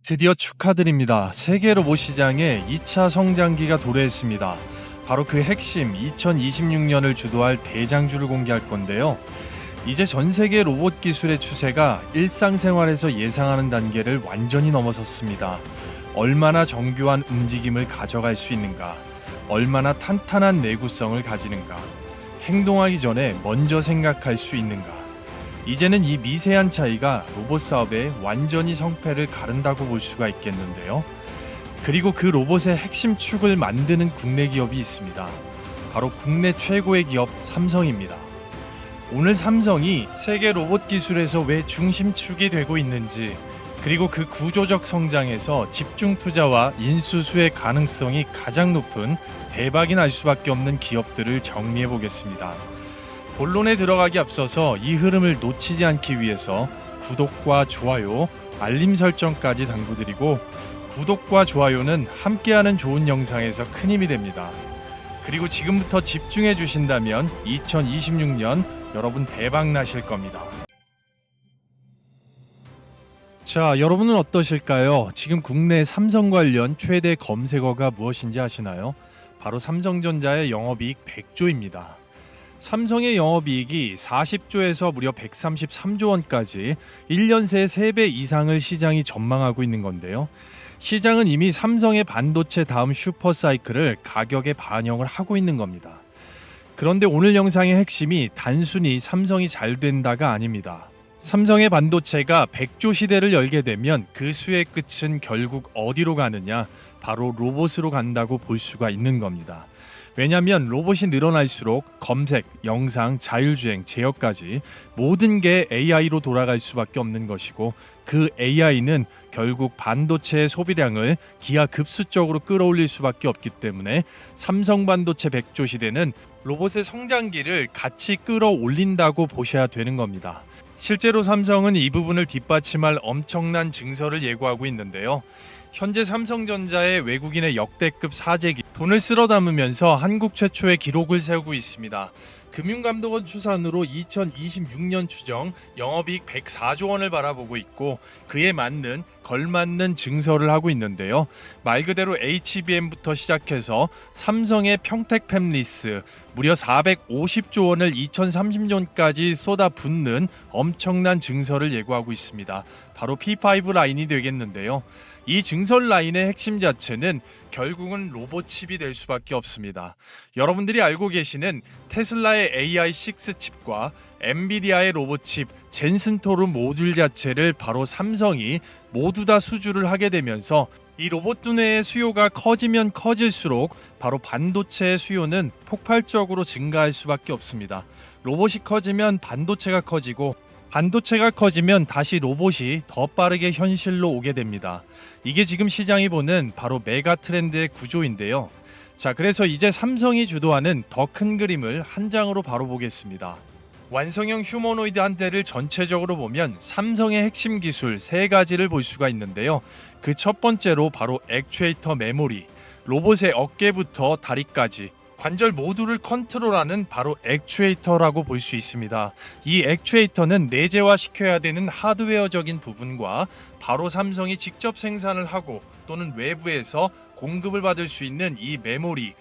드디어 축하드립니다. 세계 로봇 시장에 2차 성장기가 도래했습니다. 바로 그 핵심 2026년을 주도할 대장주를 공개할 건데요. 이제 전 세계 로봇 기술의 추세가 일상생활에서 예상하는 단계를 완전히 넘어섰습니다. 얼마나 정교한 움직임을 가져갈 수 있는가, 얼마나 탄탄한 내구성을 가지는가, 행동하기 전에 먼저 생각할 수 있는가. 이제는 이 미세한 차이가 로봇 사업의 완전히 성패를 가른다고 볼 수가 있겠는데요. 그리고 그 로봇의 핵심 축을 만드는 국내 기업이 있습니다. 바로 국내 최고의 기업 삼성입니다. 오늘 삼성이 세계 로봇 기술에서 왜 중심축이 되고 있는지, 그리고 그 구조적 성장에서 집중 투자와 인수수의 가능성이 가장 높은 대박이 날 수밖에 없는 기업들을 정리해 보겠습니다. 본론에 들어가기 앞서서 이 흐름을 놓치지 않기 위해서 구독과 좋아요, 알림 설정까지 당부드리고, 구독과 좋아요는 함께하는 좋은 영상에서 큰 힘이 됩니다. 그리고 지금부터 집중해 주신다면 2026년 여러분 대박 나실 겁니다. 자, 여러분은 어떠실까요? 지금 국내 삼성 관련 최대 검색어가 무엇인지 아시나요? 바로 삼성전자의 영업이익 100조입니다. 삼성의 영업이익이 40조에서 무려 133조 원까지 1년 새 3배 이상을 시장이 전망하고 있는 건데요. 시장은 이미 삼성의 반도체 다음 슈퍼사이클을 가격에 반영을 하고 있는 겁니다. 그런데 오늘 영상의 핵심이 단순히 삼성이 잘 된다가 아닙니다. 삼성의 반도체가 100조 시대를 열게 되면 그 수의 끝은 결국 어디로 가느냐? 바로 로봇으로 간다고 볼 수가 있는 겁니다. 왜냐하면 로봇이 늘어날수록 검색, 영상, 자율주행, 제어까지 모든 게 AI로 돌아갈 수밖에 없는 것이고, 그 AI는 결국 반도체의 소비량을 기하급수적으로 끌어올릴 수밖에 없기 때문에 삼성 반도체 100조 시대는 로봇의 성장기를 같이 끌어올린다고 보셔야 되는 겁니다. 실제로 삼성은 이 부분을 뒷받침할 엄청난 증서를 예고하고 있는데요. 현재 삼성전자의 외국인의 역대급 사재기, 돈을 쓸어 담으면서 한국 최초의 기록을 세우고 있습니다. 금융감독원 추산으로 2026년 추정 영업이익 104조 원을 바라보고 있고, 그에 맞는 걸맞는 증설을 하고 있는데요. 말 그대로 HBM부터 시작해서 삼성의 평택 팹리스 무려 450조 원을 2030년까지 쏟아붓는 엄청난 증설을 예고하고 있습니다. 바로 P5 라인이 되겠는데요. 이 증설 라인의 핵심 자체는 결국은 로봇 칩이 될 수밖에 없습니다. 여러분들이 알고 계시는 테슬라의 AI6 칩과 엔비디아의 로봇 칩 젠슨 토르 모듈 자체를 바로 삼성이 모두 다 수주를 하게 되면서 이 로봇 두뇌의 수요가 커지면 커질수록 바로 반도체의 수요는 폭발적으로 증가할 수밖에 없습니다. 로봇이 커지면 반도체가 커지고, 반도체가 커지면 다시 로봇이 더 빠르게 현실로 오게 됩니다. 이게 지금 시장이 보는 바로 메가 트렌드의 구조인데요. 자, 그래서 이제 삼성이 주도하는 더 큰 그림을 한 장으로 바로 보겠습니다. 완성형 휴머노이드 한 대를 전체적으로 보면 삼성의 핵심 기술 3가지를 볼 수가 있는데요. 그 첫 번째로 바로 액추에이터 메모리, 로봇의 어깨부터 다리까지 관절 모두를 컨트롤하는 바로 액추에이터라고 볼 수 있습니다. 이 액추에이터는 내재화시켜야 되는 하드웨어적인 부분과 바로 삼성이 직접 생산을 하고 또는 외부에서 공급을 받을 수 있는 이 메모리,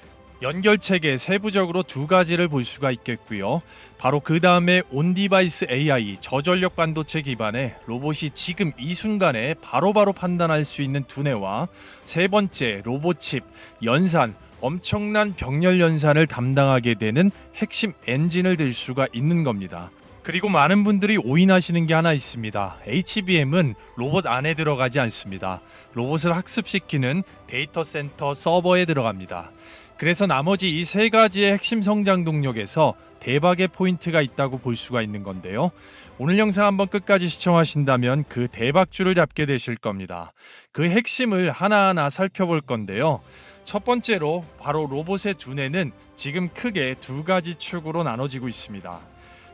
연결체계 세부적으로 2가지를 볼 수가 있겠고요. 바로 그 다음에 온디바이스 AI, 저전력 반도체 기반의 로봇이 지금 이 순간에 바로바로 판단할 수 있는 두뇌와, 세 번째 로봇칩, 연산, 엄청난 병렬 연산을 담당하게 되는 핵심 엔진을 들 수가 있는 겁니다. 그리고 많은 분들이 오인하시는 게 하나 있습니다. HBM은 로봇 안에 들어가지 않습니다. 로봇을 학습시키는 데이터 센터 서버에 들어갑니다. 그래서 나머지 이 3가지의 핵심 성장 동력에서 대박의 포인트가 있다고 볼 수가 있는 건데요. 오늘 영상 한번 끝까지 시청하신다면 그 대박줄을 잡게 되실 겁니다. 그 핵심을 하나하나 살펴볼 건데요. 첫 번째로 바로 로봇의 두뇌는 지금 크게 2가지 축으로 나눠지고 있습니다.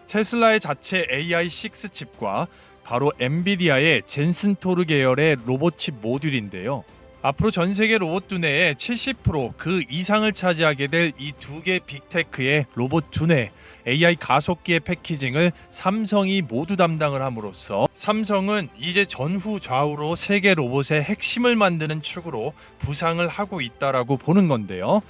테슬라의 자체 AI6 칩과 바로 엔비디아의 젠슨 토르 계열의 로봇 칩 모듈인데요. 앞으로 전 세계 로봇 두뇌의 70%그 이상을 차지하게 될 이 두 개 빅테크의 로봇 두뇌 AI 가속기의 패키징을 삼성이 모두 담당을 함으로써 삼성은 이제 전후 좌우로 세계 로봇의 핵심을 만드는 축으로 부상을 하고 있다라고 보는 건데요.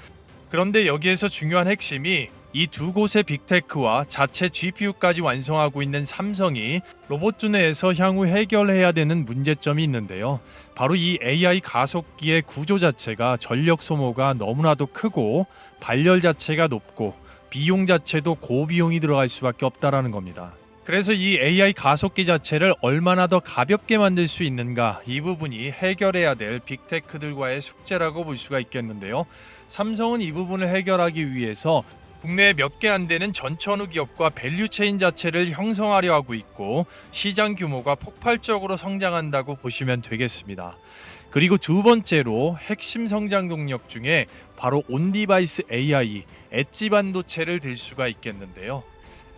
그런데 여기에서 중요한 핵심이 이 두 곳의 빅테크와 자체 GPU까지 완성하고 있는 삼성이 로봇 두뇌에서 향후 해결해야 되는 문제점이 있는데요. 바로 이 AI 가속기의 구조 자체가 전력 소모가 너무나도 크고 발열 자체가 높고 비용 자체도 고비용이 들어갈 수밖에 없다라는 겁니다. 그래서 이 AI 가속기 자체를 얼마나 더 가볍게 만들 수 있는가, 이 부분이 해결해야 될 빅테크들과의 숙제라고 볼 수가 있겠는데요. 삼성은 이 부분을 해결하기 위해서 국내에 몇 개 안 되는 전천후 기업과 밸류체인 자체를 형성하려 하고 있고 시장 규모가 폭발적으로 성장한다고 보시면 되겠습니다. 그리고 두 번째로 핵심 성장 동력 중에 바로 온디바이스 AI, 엣지 반도체를 들 수가 있겠는데요.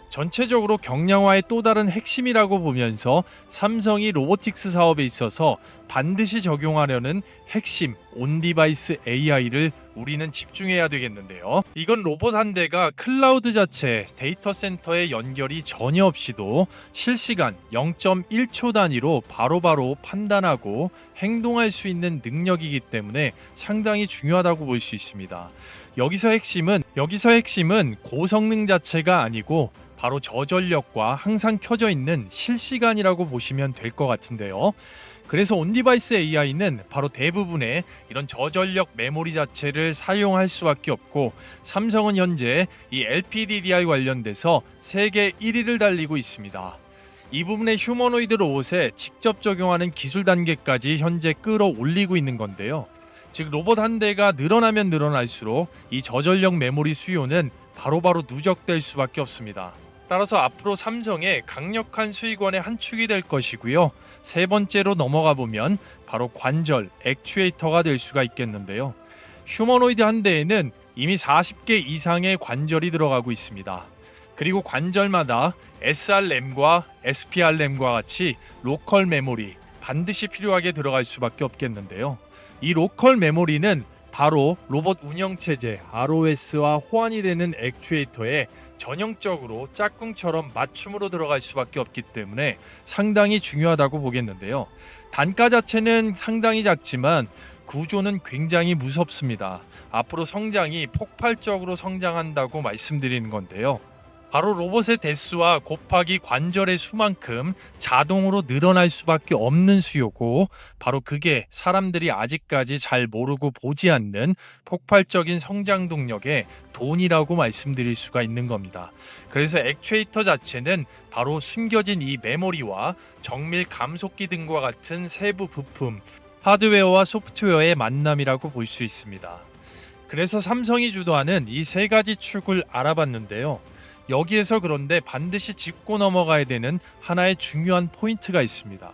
전체적으로 경량화의 또 다른 핵심이라고 보면서 삼성이 로보틱스 사업에 있어서 반드시 적용하려는 핵심 온디바이스 AI를 우리는 집중해야 되겠는데요. 이건 로봇 한 대가 클라우드 자체 데이터 센터에 연결이 전혀 없이도 실시간 0.1초 단위로 바로바로 판단하고 행동할 수 있는 능력이기 때문에 상당히 중요하다고 볼 수 있습니다. 여기서 핵심은 고성능 자체가 아니고 바로 저전력과 항상 켜져 있는 실시간이라고 보시면 될 것 같은데요. 그래서 온디바이스 AI는 바로 대부분의 이런 저전력 메모리 자체를 사용할 수밖에 없고 삼성은 현재 이 LPDDR 관련돼서 세계 1위를 달리고 있습니다. 이 부분의 휴머노이드 로봇에 직접 적용하는 기술 단계까지 현재 끌어올리고 있는 건데요. 즉 로봇 한 대가 늘어나면 늘어날수록 이 저전력 메모리 수요는 바로바로 누적될 수밖에 없습니다. 따라서 앞으로 삼성의 강력한 수익원의 한 축이 될 것이고요. 세 번째로 넘어가 보면 바로 관절, 액추에이터가 될 수가 있겠는데요. 휴머노이드 한 대에는 이미 40개 이상의 관절이 들어가고 있습니다. 그리고 관절마다 SR램과 SPR램과 같이 로컬 메모리 반드시 필요하게 들어갈 수밖에 없겠는데요. 이 로컬 메모리는 바로 로봇 운영체제 ROS와 호환이 되는 액추에이터에 전형적으로 짝꿍처럼 맞춤으로 들어갈 수밖에 없기 때문에 상당히 중요하다고 보겠는데요. 단가 자체는 상당히 작지만 구조는 굉장히 무섭습니다. 앞으로 성장이 폭발적으로 성장한다고 말씀드리는 건데요. 바로 로봇의 대수와 곱하기 관절의 수만큼 자동으로 늘어날 수밖에 없는 수요고 바로 그게 사람들이 아직까지 잘 모르고 보지 않는 폭발적인 성장 동력의 돈이라고 말씀드릴 수가 있는 겁니다. 그래서 액추에이터 자체는 바로 숨겨진 이 메모리와 정밀 감속기 등과 같은 세부 부품, 하드웨어와 소프트웨어의 만남이라고 볼 수 있습니다. 그래서 삼성이 주도하는 이 세 가지 축을 알아봤는데요. 여기에서 그런데 반드시 짚고 넘어가야 되는 하나의 중요한 포인트가 있습니다.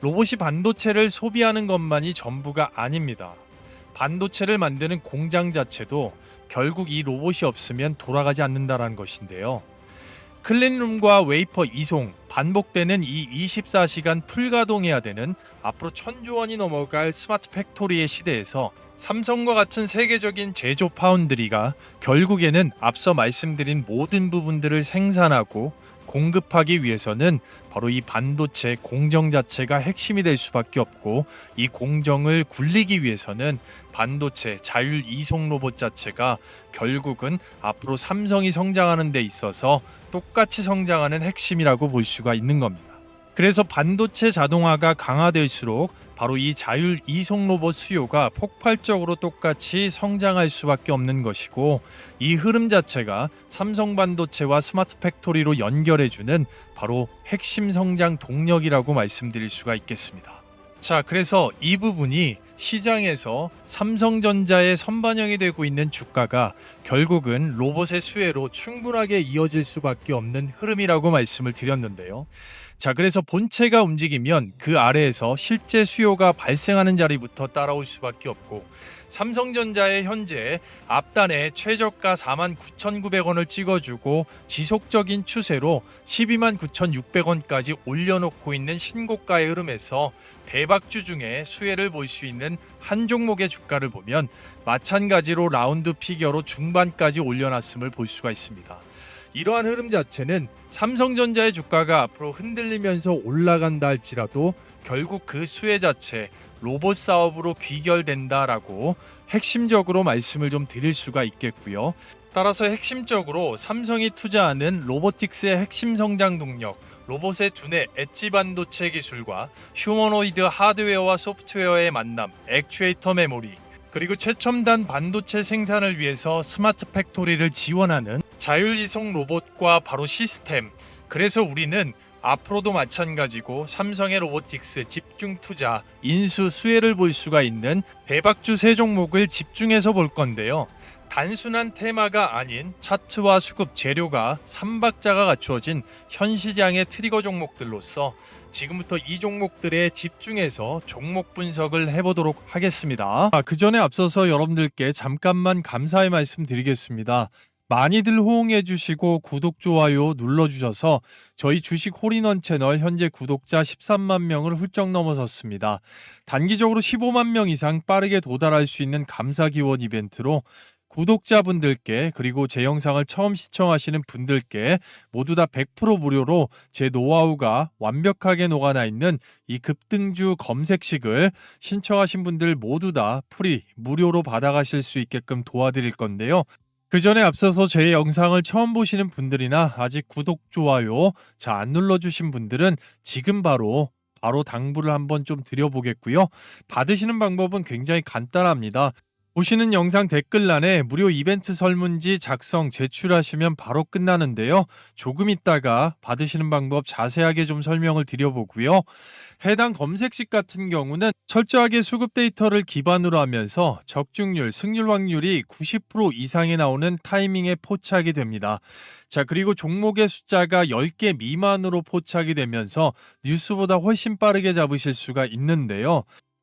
로봇이 반도체를 소비하는 것만이 전부가 아닙니다. 반도체를 만드는 공장 자체도 결국 이 로봇이 없으면 돌아가지 않는다는 것인데요. 클린룸과 웨이퍼 이송, 반복되는 이 24시간 풀가동해야 되는 앞으로 1000조 원이 넘어갈 스마트 팩토리의 시대에서 삼성과 같은 세계적인 제조 파운드리가 결국에는 앞서 말씀드린 모든 부분들을 생산하고 공급하기 위해서는 바로 이 반도체 공정 자체가 핵심이 될 수밖에 없고 이 공정을 굴리기 위해서는 반도체 자율 이송 로봇 자체가 결국은 앞으로 삼성이 성장하는 데 있어서 똑같이 성장하는 핵심이라고 볼 수가 있는 겁니다. 그래서 반도체 자동화가 강화될수록 바로 이 자율 이송 로봇 수요가 폭발적으로 똑같이 성장할 수밖에 없는 것이고 이 흐름 자체가 삼성 반도체와 스마트 팩토리로 연결해주는 바로 핵심 성장 동력이라고 말씀드릴 수가 있겠습니다. 자, 그래서 이 부분이 시장에서 삼성전자의 선반영이 되고 있는 주가가 결국은 로봇의 수혜로 충분하게 이어질 수밖에 없는 흐름이라고 말씀을 드렸는데요. 자, 그래서 본체가 움직이면 그 아래에서 실제 수요가 발생하는 자리부터 따라올 수밖에 없고, 삼성전자의 현재 앞단에 최저가 49,900원을 찍어주고 지속적인 추세로 129,600원까지 올려놓고 있는 신고가의 흐름에서 대박주 중에 수혜를 볼 수 있는 한 종목의 주가를 보면 마찬가지로 라운드 피겨로 중반까지 올려놨음을 볼 수가 있습니다. 이러한 흐름 자체는 삼성전자의 주가가 앞으로 흔들리면서 올라간다 할지라도 결국 그 수혜 자체 로봇 사업으로 귀결된다라고 핵심적으로 말씀을 좀 드릴 수가 있겠고요. 따라서 핵심적으로 삼성이 투자하는 로보틱스의 핵심 성장 동력, 로봇의 두뇌 엣지 반도체 기술과 휴머노이드 하드웨어와 소프트웨어의 만남, 액추에이터 메모리, 그리고 최첨단 반도체 생산을 위해서 스마트 팩토리를 지원하는 자율이송 로봇과 바로 시스템. 그래서 우리는 앞으로도 마찬가지고 삼성의 로보틱스 집중 투자, 인수 수혜를 볼 수가 있는 대박주 세 종목을 집중해서 볼 건데요. 단순한 테마가 아닌 차트와 수급 재료가 3박자가 갖추어진 현 시장의 트리거 종목들로서 지금부터 이 종목들에 집중해서 종목 분석을 해보도록 하겠습니다. 그 전에 앞서서 여러분들께 잠깐만 감사의 말씀 드리겠습니다. 많이들 호응해 주시고 구독, 좋아요 눌러주셔서 저희 주식 홀인원 채널 현재 구독자 13만 명을 훌쩍 넘어섰습니다. 단기적으로 15만 명 이상 빠르게 도달할 수 있는 감사 기원 이벤트로 구독자분들께 그리고 제 영상을 처음 시청하시는 분들께 모두 다 100% 무료로 제 노하우가 완벽하게 녹아나 있는 이 급등주 검색식을 신청하신 분들 모두 다 프리 무료로 받아가실 수 있게끔 도와드릴 건데요. 그 전에 앞서서 제 영상을 처음 보시는 분들이나 아직 구독, 좋아요 안 눌러주신 분들은 지금 바로 당부를 한번 좀 드려보겠고요. 받으시는 방법은 굉장히 간단합니다. 보시는 영상 댓글란에 무료 이벤트 설문지 작성 제출하시면 바로 끝나는데요. 조금 있다가 받으시는 방법 자세하게 좀 설명을 드려보고요. 해당 검색식 같은 경우는 철저하게 수급 데이터를 기반으로 하면서 적중률, 승률 확률이 90% 이상이 나오는 타이밍에 포착이 됩니다. 자, 그리고 종목의 숫자가 10개 미만으로 포착이 되면서 뉴스보다 훨씬 빠르게 잡으실 수가 있는데요.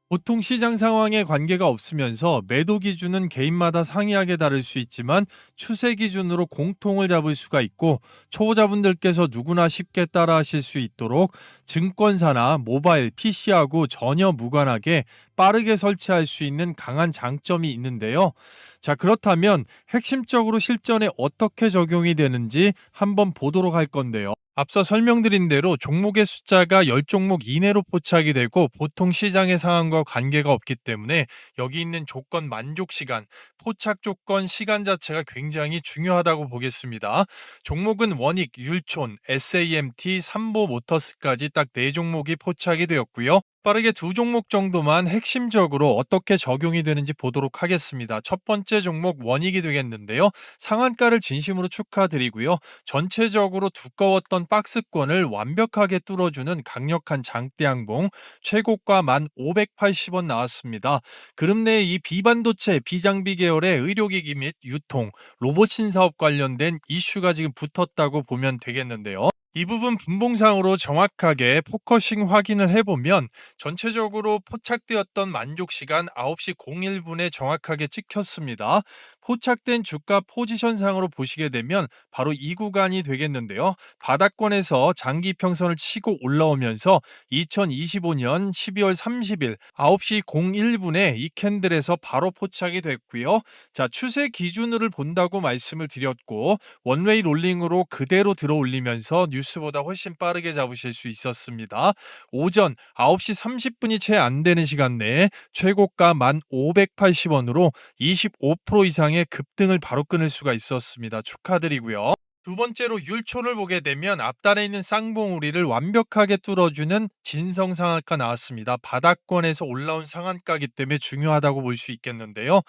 보통 시장 상황에 관계가 없으면서 매도 기준은 개인마다 상이하게 다를 수 있지만 추세 기준으로 공통을 잡을 수가 있고, 초보자분들께서 누구나 쉽게 따라하실 수 있도록 증권사나 모바일, PC하고 전혀 무관하게 빠르게 설치할 수 있는 강한 장점이 있는데요. 자, 그렇다면 핵심적으로 실전에 어떻게 적용이 되는지 한번 보도록 할 건데요. 앞서 설명드린 대로 종목의 숫자가 10종목 이내로 포착이 되고 보통 시장의 상황과 관계가 없기 때문에 여기 있는 조건 만족 시간, 포착 조건 시간 자체가 굉장히 중요하다고 보겠습니다. 종목은 원익, 율촌, SAMT, 삼보모터스까지 딱 4종목이 포착이 되었고요. 빠르게 2종목 정도만 핵심적으로 어떻게 적용이 되는지 보도록 하겠습니다. 첫 번째 종목 원익이 되겠는데요. 상한가를 진심으로 축하드리고요. 전체적으로 두꺼웠던 박스권을 완벽하게 뚫어주는 강력한 장대양봉, 최고가 1,580원 나왔습니다. 그룹 내에 이 비반도체, 비장비 계열의 의료기기 및 유통, 로봇 신사업 관련된 이슈가 지금 붙었다고 보면 되겠는데요. 이 부분 분봉상으로 정확하게 포커싱 확인을 해보면 전체적으로 포착되었던 만족 시간 9시 01분에 정확하게 찍혔습니다. 포착된 주가 포지션상으로 보시게 되면 바로 이 구간이 되겠는데요. 바닥권에서 장기 평선을 치고 올라오면서 2025년 12월 30일 9시 01분에 이 캔들에서 바로 포착이 됐고요. 자, 추세 기준으로 본다고 말씀을 드렸고 원웨이 롤링으로 그대로 들어올리면서 뉴스보다 훨씬 빠르게 잡으실 수 있었습니다. 오전 9시 30분이 채 안 되는 시간 내에 최고가 1,580원으로 25% 이상의 급등을 바로 끊을 수가 있었습니다. 축하드리고요. 두 번째로 율촌을 보게 되면 앞단에 있는 쌍봉우리를 완벽하게 뚫어주는 진성 상한가 나왔습니다. 바닥권에서 올라온 상한가이기 때문에 중요하다고 볼 수 있겠는데요.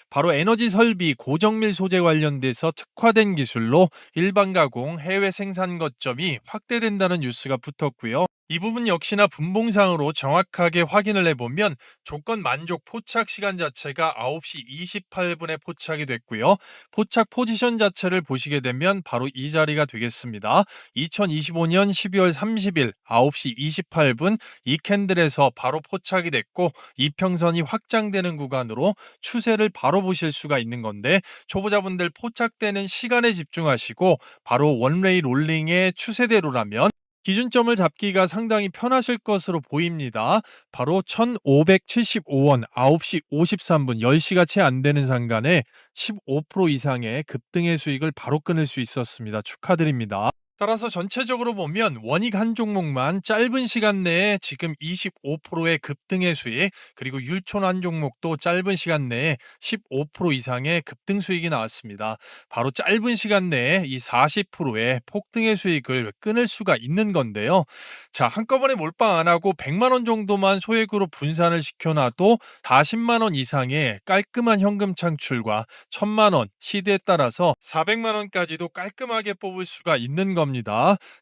바로 에너지 설비, 고정밀 소재 관련돼서 특화된 기술로 일반 가공, 해외 생산 거점이 확대된다는 뉴스가 붙었고요. 이 부분 역시나 분봉상으로 정확하게 확인을 해보면 조건 만족 포착 시간 자체가 9시 28분에 포착이 됐고요. 포착 포지션 자체를 보시게 되면 바로 이 자리가 되겠습니다. 2025년 12월 30일 9시 28분 이 캔들에서 바로 포착이 됐고 이평선이 확장되는 구간으로 추세를 바로 보실 수가 있는 건데, 초보자분들 포착되는 시간에 집중하시고 바로 원웨이 롤링의 추세대로라면 기준점을 잡기가 상당히 편하실 것으로 보입니다. 바로 1,575원 9시 53분 10시가 채 안 되는 상간에 15% 이상의 급등의 수익을 바로 끊을 수 있었습니다. 축하드립니다. 따라서 전체적으로 보면 원익 한 종목만 짧은 시간 내에 지금 25%의 급등의 수익, 그리고 율촌 한 종목도 짧은 시간 내에 15% 이상의 급등 수익이 나왔습니다. 바로 짧은 시간 내에 이 40%의 폭등의 수익을 끊을 수가 있는 건데요. 자, 한꺼번에 몰빵 안 하고 100만 원 정도만 소액으로 분산을 시켜놔도 40만 원 이상의 깔끔한 현금 창출과 1000만 원, 시대에 따라서 400만 원까지도 깔끔하게 뽑을 수가 있는 겁니다.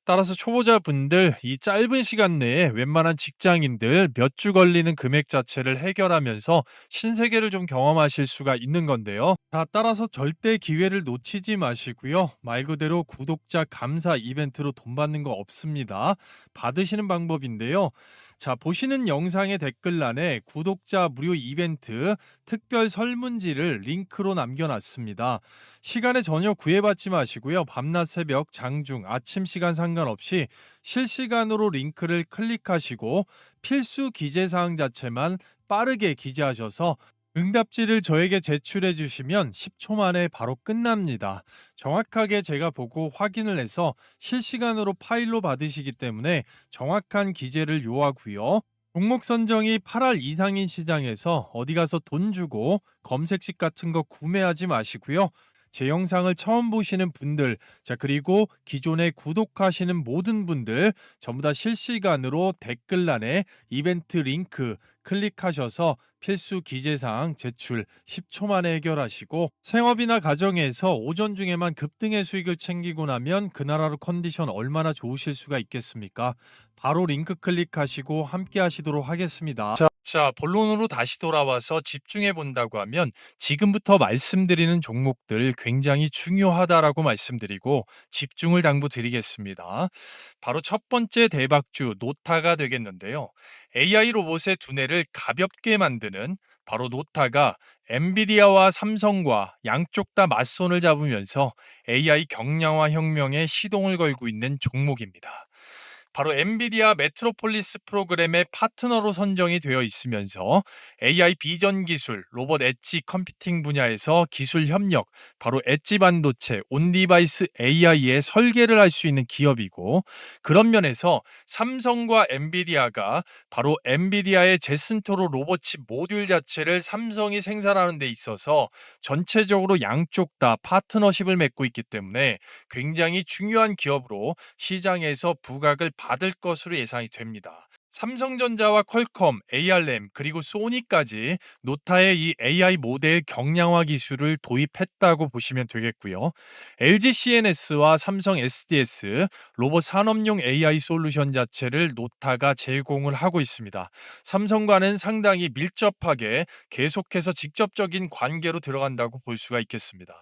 따라서 초보자분들 이 짧은 시간 내에 웬만한 직장인들 몇 주 걸리는 금액 자체를 해결하면서 신세계를 좀 경험하실 수가 있는 건데요. 자, 따라서 절대 기회를 놓치지 마시고요. 말 그대로 구독자 감사 이벤트로 돈 받는 거 없습니다. 받으시는 방법인데요. 자, 보시는 영상의 댓글란에 구독자 무료 이벤트 특별 설문지를 링크로 남겨놨습니다. 시간에 전혀 구애받지 마시고요. 밤낮 새벽 장중 아침 시간 상관없이 실시간으로 링크를 클릭하시고 필수 기재사항 자체만 빠르게 기재하셔서 응답지를 저에게 제출해 주시면 10초 만에 바로 끝납니다. 정확하게 제가 보고 확인을 해서 실시간으로 파일로 받으시기 때문에 정확한 기재를 요하고요. 종목 선정이 8할 이상인 시장에서 어디 가서 돈 주고 검색식 같은 거 구매하지 마시고요. 제 영상을 처음 보시는 분들, 자, 그리고 기존에 구독하시는 모든 분들 전부 다 실시간으로 댓글란에 이벤트 링크 클릭하셔서 필수 기재사항 제출 10초 만에 해결하시고, 생업이나 가정에서 오전 중에만 급등의 수익을 챙기고 나면 그 나라로 컨디션 얼마나 좋으실 수가 있겠습니까? 바로 링크 클릭하시고 함께 하시도록 하겠습니다. 자, 본론으로 다시 돌아와서 집중해 본다고 하면 지금부터 말씀드리는 종목들 굉장히 중요하다라고 말씀드리고 집중을 당부드리겠습니다. 바로 첫 번째 대박주 노타가 되겠는데요. AI 로봇의 두뇌를 가볍게 만드는 바로 노타가 엔비디아와 삼성과 양쪽 다 맞손을 잡으면서 AI 경량화 혁명에 시동을 걸고 있는 종목입니다. 바로 엔비디아 메트로폴리스 프로그램의 파트너로 선정이 되어 있으면서 AI 비전 기술, 로봇 엣지 컴퓨팅 분야에서 기술 협력, 바로 엣지 반도체, 온디바이스 AI의 설계를 할 수 있는 기업이고, 그런 면에서 삼성과 엔비디아가 바로 엔비디아의 제슨토로 로봇칩 모듈 자체를 삼성이 생산하는 데 있어서 전체적으로 양쪽 다 파트너십을 맺고 있기 때문에 굉장히 중요한 기업으로 시장에서 부각을 받을 것으로 예상이 됩니다. 삼성전자와 퀄컴, ARM 그리고 소니까지 노타의 이 AI 모델 경량화 기술을 도입했다고 보시면 되겠고요. LG CNS와 삼성 SDS 로봇 산업용 AI 솔루션 자체를 노타가 제공을 하고 있습니다. 삼성과는 상당히 밀접하게 계속해서 직접적인 관계로 들어간다고 볼 수가 있겠습니다.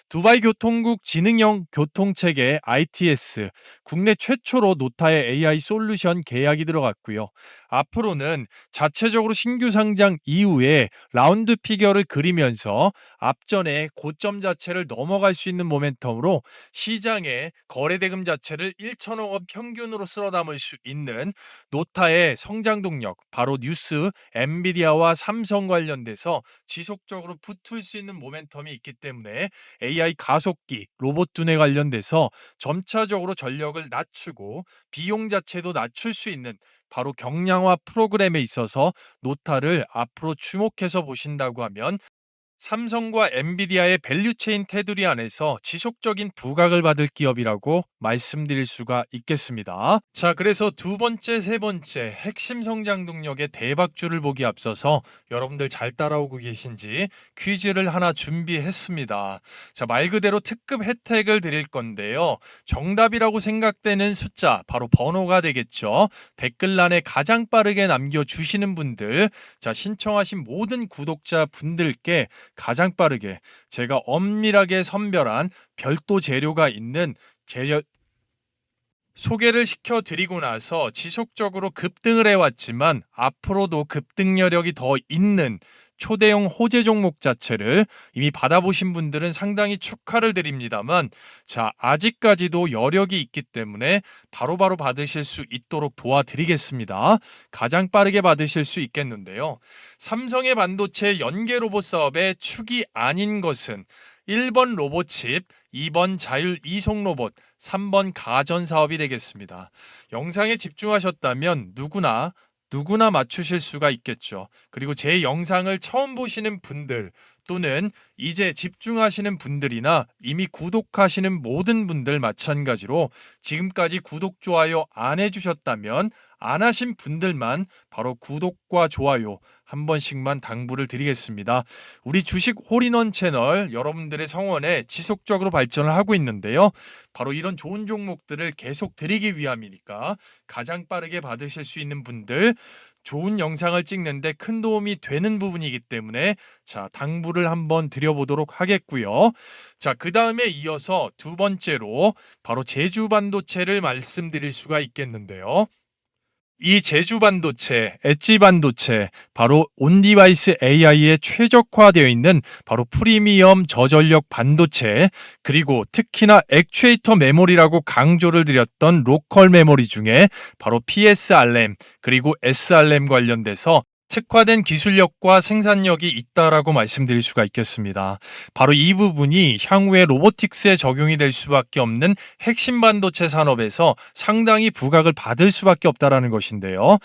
두바이 교통국 지능형 교통체계 ITS 국내 최초로 노타의 AI 솔루션 계약이 들어갔고요. 앞으로는 자체적으로 신규 상장 이후에 라운드 피겨를 그리면서 앞전에 고점 자체를 넘어갈 수 있는 모멘텀으로 시장의 거래대금 자체를 1천억 원 평균으로 쓸어 담을 수 있는 노타의 성장 동력, 바로 뉴스 엔비디아와 삼성 관련돼서 지속적으로 붙을 수 있는 모멘텀이 있기 때문에 AI 가속기, 로봇 두뇌 관련돼서 점차적으로 전력을 낮추고 비용 자체도 낮출 수 있는 바로 경량화 프로그램에 있어서 노타를 앞으로 주목해서 보신다고 하면 삼성과 엔비디아의 밸류체인 테두리 안에서 지속적인 부각을 받을 기업이라고 말씀드릴 수가 있겠습니다. 자, 그래서 두 번째, 세 번째 핵심 성장 동력의 대박주를 보기 앞서서 여러분들 잘 따라오고 계신지 퀴즈를 하나 준비했습니다. 자, 말 그대로 특급 혜택을 드릴 건데요. 정답이라고 생각되는 숫자, 바로 번호가 되겠죠. 댓글란에 가장 빠르게 남겨주시는 분들, 자, 신청하신 모든 구독자 분들께 가장 빠르게 제가 엄밀하게 선별한 별도 재료가 있는 소개를 시켜드리고 나서 지속적으로 급등을 해왔지만 앞으로도 급등 여력이 더 있는 초대형 호재 종목 자체를 이미 받아보신 분들은 상당히 축하를 드립니다만, 자, 아직까지도 여력이 있기 때문에 바로바로 받으실 수 있도록 도와드리겠습니다. 가장 빠르게 받으실 수 있겠는데요. 삼성의 반도체 연계 로봇 사업의 축이 아닌 것은 1번 로봇칩, 2번 자율 이송 로봇, 3번 가전 사업이 되겠습니다. 영상에 집중하셨다면 누구나 맞추실 수가 있겠죠. 그리고 제 영상을 처음 보시는 분들 또는 이제 집중하시는 분들이나 이미 구독하시는 모든 분들 마찬가지로 지금까지 구독, 좋아요 안 해주셨다면 안 하신 분들만 바로 구독과 좋아요 한 번씩만 당부를 드리겠습니다. 우리 주식 홀인원 채널 여러분들의 성원에 지속적으로 발전을 하고 있는데요. 바로 이런 좋은 종목들을 계속 드리기 위함이니까 가장 빠르게 받으실 수 있는 분들, 좋은 영상을 찍는데 큰 도움이 되는 부분이기 때문에 자, 당부를 한번 드려보도록 하겠고요. 자, 그 다음에 이어서 두 번째로 바로 제주 반도체를 말씀드릴 수가 있겠는데요. 이 제주 반도체, 엣지 반도체, 바로 온디바이스 AI에 최적화되어 있는 바로 프리미엄 저전력 반도체, 그리고 특히나 액추에이터 메모리라고 강조를 드렸던 로컬 메모리 중에 바로 PSRM 그리고 SRM 관련돼서 특화된 기술력과 생산력이 있다라고 말씀드릴 수가 있겠습니다. 바로 이 부분이 향후에 로보틱스에 적용이 될 수밖에 없는 핵심 반도체 산업에서 상당히 부각을 받을 수밖에 없다라는 것인데요.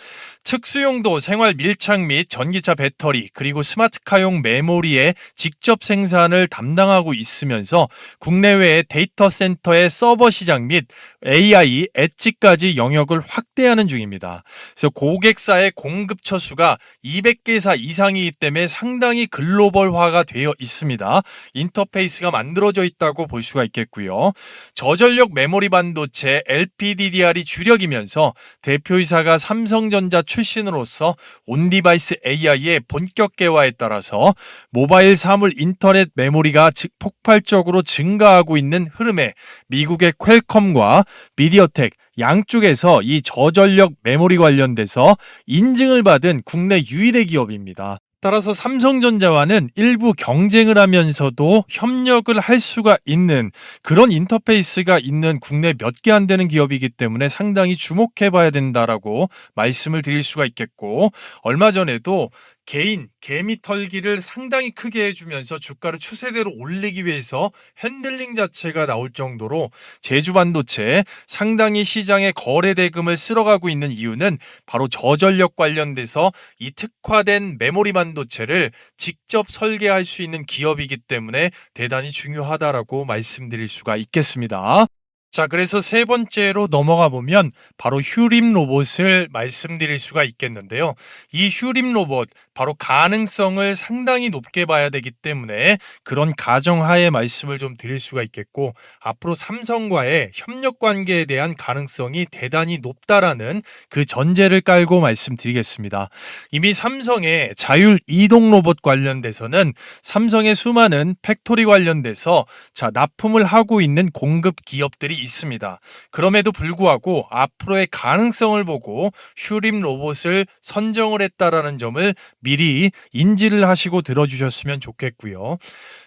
특수용도 생활 밀착 및 전기차 배터리 그리고 스마트카용 메모리의 직접 생산을 담당하고 있으면서 국내외의 데이터 센터의 서버 시장 및 AI, 엣지까지 영역을 확대하는 중입니다. 그래서 고객사의 공급 처수가 200개사 이상이기 때문에 상당히 글로벌화가 되어 있습니다. 인터페이스가 만들어져 있다고 볼 수가 있겠고요. 저전력 메모리 반도체 LPDDR이 주력이면서 대표이사가 삼성전자 출신으로서 온디바이스 AI의 본격 개화에 따라서 모바일 사물 인터넷 메모리가 폭발적으로 증가하고 있는 흐름에 미국의 퀄컴과 미디어텍 양쪽에서 이 저전력 메모리 관련돼서 인증을 받은 국내 유일의 기업입니다. 따라서 삼성전자와는 일부 경쟁을 하면서도 협력을 할 수가 있는 그런 인터페이스가 있는 국내 몇 개 안 되는 기업이기 때문에 상당히 주목해 봐야 된다라고 말씀을 드릴 수가 있겠고, 얼마 전에도 개미 털기를 상당히 크게 해주면서 주가를 추세대로 올리기 위해서 핸들링 자체가 나올 정도로 제주 반도체 상당히 시장의 거래 대금을 쓸어가고 있는 이유는 바로 저전력 관련돼서 이 특화된 메모리 반도체를 직접 설계할 수 있는 기업이기 때문에 대단히 중요하다라고 말씀드릴 수가 있겠습니다. 자, 그래서 세 번째로 넘어가 보면 바로 휴림 로봇을 말씀드릴 수가 있겠는데요. 이 휴림 로봇 바로 가능성을 상당히 높게 봐야 되기 때문에 그런 가정하에 말씀을 좀 드릴 수가 있겠고, 앞으로 삼성과의 협력 관계에 대한 가능성이 대단히 높다라는 그 전제를 깔고 말씀드리겠습니다. 이미 삼성의 자율 이동 로봇 관련돼서는 삼성의 수많은 팩토리 관련돼서 자, 납품을 하고 있는 공급 기업들이 있습니다. 그럼에도 불구하고 앞으로의 가능성을 보고 휴림 로봇을 선정을 했다라는 점을 미리 인지를 하시고 들어주셨으면 좋겠고요.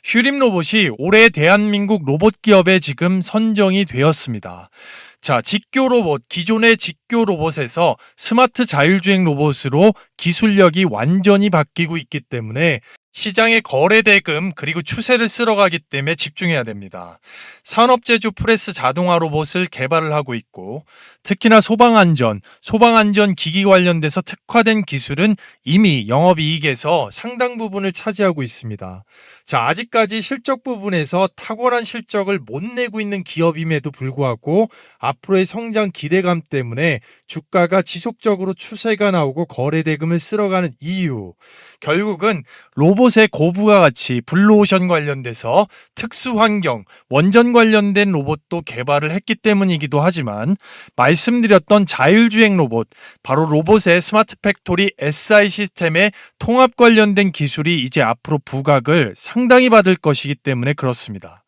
휴림 로봇이 올해 대한민국 로봇 기업에 지금 선정이 되었습니다. 자, 직교 로봇, 기존의 직교 로봇에서 스마트 자율주행 로봇으로 기술력이 완전히 바뀌고 있기 때문에 시장의 거래 대금 그리고 추세를 쓸어가기 때문에 집중해야 됩니다. 산업제조 프레스 자동화 로봇을 개발을 하고 있고 특히나 소방안전 기기 관련돼서 특화된 기술은 이미 영업이익에서 상당 부분을 차지하고 있습니다. 자, 아직까지 실적 부분에서 탁월한 실적을 못 내고 있는 기업임에도 불구하고 앞으로의 성장 기대감 때문에 주가가 지속적으로 추세가 나오고 거래 대금을 쓸어가는 이유, 결국은 로봇의 고부가 가치, 블루오션 관련돼서 특수 환경, 원전 관련된 로봇도 개발을 했기 때문이기도 하지만 말씀드렸던 자율주행 로봇, 바로 로봇의 스마트 팩토리 SI 시스템의 통합 관련된 기술이 이제 앞으로 부각을 상당히 받을 것이기 때문에 그렇습니다.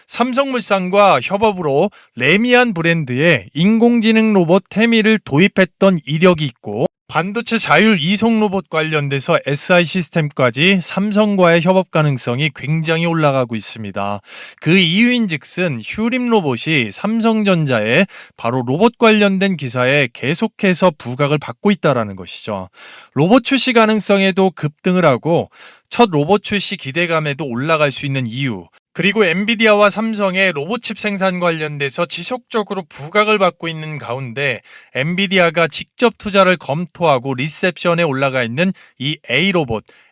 삼성물산과 협업으로 레미안 브랜드의 인공지능 로봇 태미를 도입했던 이력이 있고 반도체 자율 이송 로봇 관련돼서 SI 시스템까지 삼성과의 협업 가능성이 굉장히 올라가고 있습니다. 그 이유인즉슨 휴림 로봇이 삼성전자의 바로 로봇 관련된 기사에 계속해서 부각을 받고 있다는 것이죠. 로봇 출시 가능성에도 급등을 하고 첫 로봇 출시 기대감에도 올라갈 수 있는 이유, 그리고 엔비디아와 삼성의 로봇칩 생산 관련돼서 지속적으로 부각을 받고 있는 가운데 엔비디아가 직접 투자를 검토하고 리셉션에 올라가 있는 이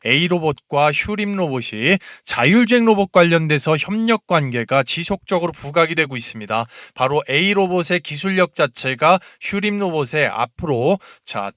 A로봇과 휴림 로봇이 자율주행 로봇 관련돼서 협력 관계가 지속적으로 부각이 되고 있습니다. 바로 A로봇의 기술력 자체가 휴림 로봇에 앞으로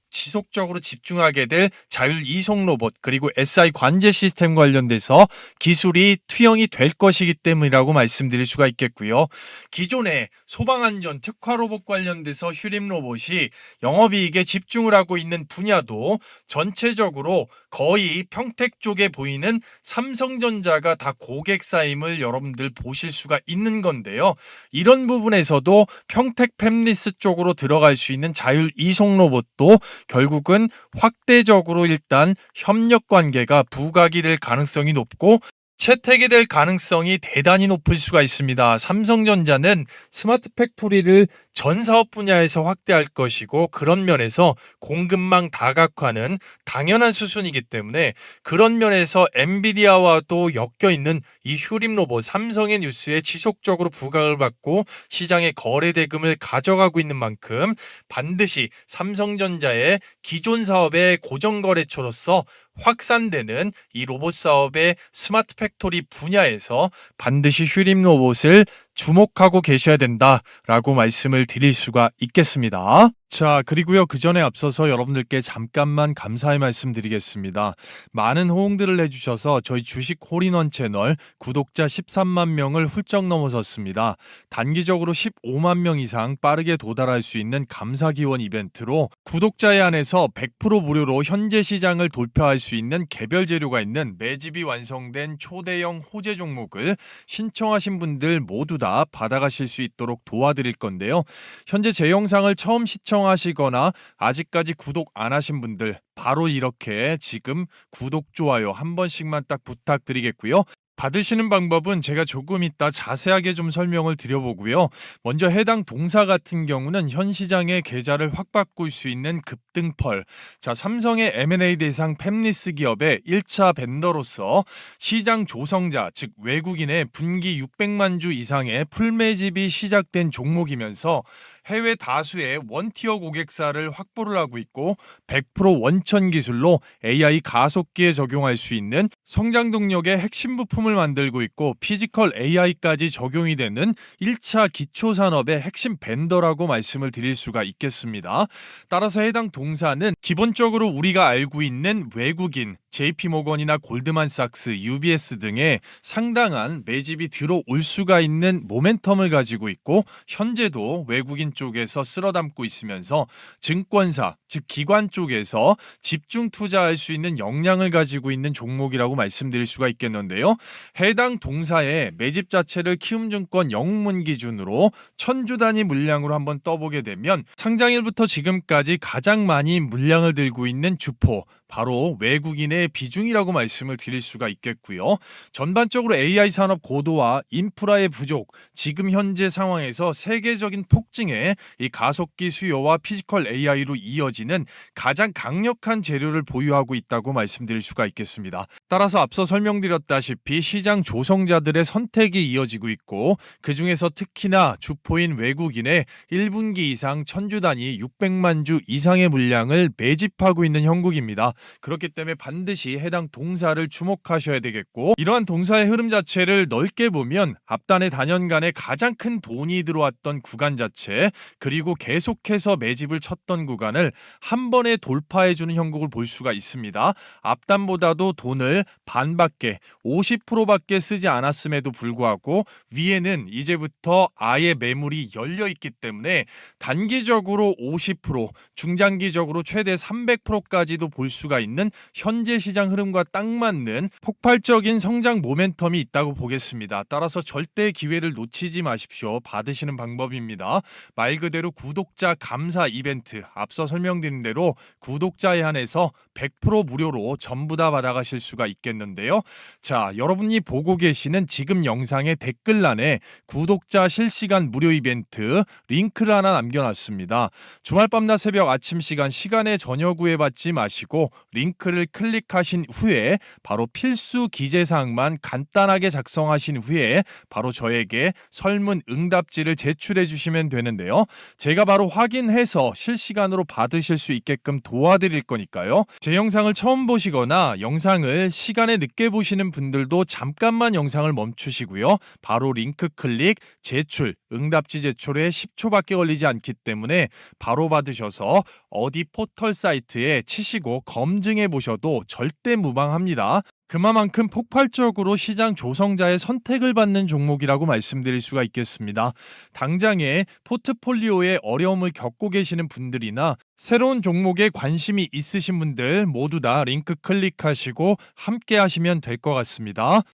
지속적으로 집중하게 될 자율 이송 로봇 그리고 SI 관제 시스템 관련돼서 기술이 투영이 될 것이기 때문이라고 말씀드릴 수가 있겠고요. 기존의 소방안전 특화 로봇 관련돼서 휴림 로봇이 영업이익에 집중을 하고 있는 분야도 전체적으로 거의 평택 쪽에 보이는 삼성전자가 다 고객사임을 여러분들 보실 수가 있는 건데요. 이런 부분에서도 평택 팹리스 쪽으로 들어갈 수 있는 자율 이송 로봇도 결국은 확대적으로 일단 협력 관계가 부각이 될 가능성이 높고 채택이 될 가능성이 대단히 높을 수가 있습니다. 삼성전자는 스마트 팩토리를 전 사업 분야에서 확대할 것이고 그런 면에서 공급망 다각화는 당연한 수순이기 때문에 그런 면에서 엔비디아와도 엮여있는 이 휴림 로봇 삼성의 뉴스에 지속적으로 부각을 받고 시장의 거래 대금을 가져가고 있는 만큼 반드시 삼성전자의 기존 사업의 고정거래처로서 확산되는 이 로봇 사업의 스마트 팩토리 분야에서 반드시 휴림 로봇을 주목하고 계셔야 된다라고 말씀을 드릴 수가 있겠습니다. 자, 그리고요, 그 전에 앞서서 여러분들께 잠깐만 감사의 말씀 드리겠습니다. 많은 호응들을 해주셔서 저희 주식 홀인원 채널 구독자 13만 명을 훌쩍 넘어섰습니다. 단기적으로 15만 명 이상 빠르게 도달할 수 있는 감사 기원 이벤트로 구독자에 한해서 100% 무료로 현재 시장을 돌파할 수 있는 개별 재료가 있는 매집이 완성된 초대형 호재 종목을 신청하신 분들 모두 다 받아가실 수 있도록 도와드릴 건데요. 현재 제 영상을 처음 시청하시거나 아직까지 구독 안 하신 분들 바로 이렇게 지금 구독, 좋아요 한 번씩만 딱 부탁드리겠고요. 받으시는 방법은 제가 조금 이따 자세하게 좀 설명을 드려보고요. 먼저 해당 동사 같은 경우는 현 시장의 계좌를 확 바꿀 수 있는 급등펄. 자, 삼성의 M&A 대상 팹리스 기업의 1차 벤더로서 시장 조성자, 즉 외국인의 분기 600만 주 이상의 풀매집이 시작된 종목이면서 해외 다수의 원티어 고객사를 확보를 하고 있고 100% 원천 기술로 AI 가속기에 적용할 수 있는 성장 동력의 핵심 부품을 만들고 있고 피지컬 AI까지 적용이 되는 1차 기초산업의 핵심 벤더라고 말씀을 드릴 수가 있겠습니다. 따라서 해당 동사는 기본적으로 우리가 알고 있는 외국인 JP모건이나 골드만삭스, UBS 등의 상당한 매집이 들어올 수가 있는 모멘텀을 가지고 있고 현재도 외국인 쪽에서 쓸어담고 있으면서 증권사, 즉 기관 쪽에서 집중 투자할 수 있는 역량을 가지고 있는 종목이라고 말씀드릴 수가 있겠는데요. 해당 동사의 매집 자체를 키움증권 영문 기준으로 1000주 단위 물량으로 한번 떠보게 되면 상장일부터 지금까지 가장 많이 물량을 들고 있는 주포, 바로 외국인의 비중이라고 말씀을 드릴 수가 있겠고요. 전반적으로 AI 산업 고도화, 인프라의 부족, 지금 현재 상황에서 세계적인 폭증의 이 가속기 수요와 피지컬 AI로 이어진 이어지는 가장 강력한 재료를 보유하고 있다고 말씀드릴 수가 있겠습니다. 따라서 앞서 설명드렸다시피 시장 조성자들의 선택이 이어지고 있고, 그 중에서 특히나 주포인 외국인의 1분기 이상 천주 단위 600만 주 이상의 물량을 매집하고 있는 형국입니다. 그렇기 때문에 반드시 해당 동사를 주목하셔야 되겠고, 이러한 동사의 흐름 자체를 넓게 보면 앞단의 단연간에 가장 큰 돈이 들어왔던 구간 자체, 그리고 계속해서 매집을 쳤던 구간을 한 번에 돌파해주는 형국을 볼 수가 있습니다. 앞단보다도 돈을 반밖에 50%밖에 쓰지 않았음에도 불구하고 위에는 이제부터 아예 매물이 열려 있기 때문에 단기적으로 50%, 중장기적으로 최대 300%까지도 볼 수가 있는 현재 시장 흐름과 딱 맞는 폭발적인 성장 모멘텀이 있다고 보겠습니다. 따라서 절대 기회를 놓치지 마십시오. 받으시는 방법입니다. 말 그대로 구독자 감사 이벤트, 앞서 설명드린 대로 구독자에 한해서 100% 무료로 전부 다 받아가실 수가 있겠는데요. 자, 여러분이 보고 계시는 지금 영상의 댓글란에 구독자 실시간 무료 이벤트 링크를 하나 남겨놨습니다. 주말밤낮 새벽 아침 시간에 전혀 구애받지 마시고 링크를 클릭하신 후에 바로 필수 기재사항만 간단하게 작성하신 후에 바로 저에게 설문 응답지를 제출해 주시면 되는데요. 제가 바로 확인해서 실시간으로 받으실 수 있게끔 도와드릴 거니까요. 제 영상을 처음 보시거나 영상을 시간에 늦게 보시는 분들도 잠깐만 영상을 멈추시고요. 바로 링크 클릭, 제출, 응답지 제출에 10초밖에 걸리지 않기 때문에 바로 받으셔서 어디 포털 사이트에 치시고 검증해 보셔도 절대 무방합니다. 그만큼 폭발적으로 시장 조성자의 선택을 받는 종목이라고 말씀드릴 수가 있겠습니다. 당장에 포트폴리오에 어려움을 겪고 계시는 분들이나 새로운 종목에 관심이 있으신 분들 모두 다 링크 클릭하시고 함께 하시면 될 것 같습니다.